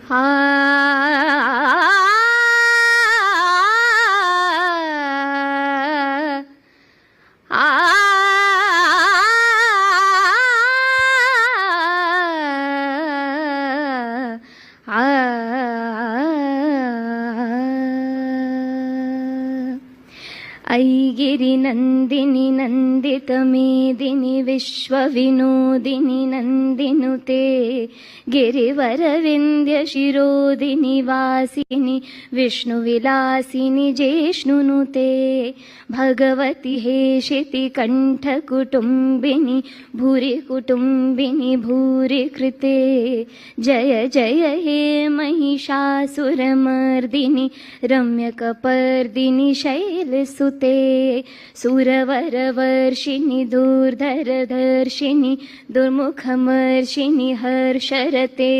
ಆ ऐगिरि नन्दिनि नन्दित मेदिनि विश्वविनोदिनि नन्दिनुते गिरिवरविन्द्य शिरोदिनि वासिनि विष्णुविलासिनि जेष्णुनुते भगवति हेशिति कण्ठकुटुम्बिनि भूरि कुटुम्बिनि भूरि कृते जय जय हे महिषासुरमर्दिनि रम्यकपर्दिनि शैलसुते सुरवरवर्षिणि दुर्धरधर्षिणि दुर्मुखमर्षिणि हर्षरते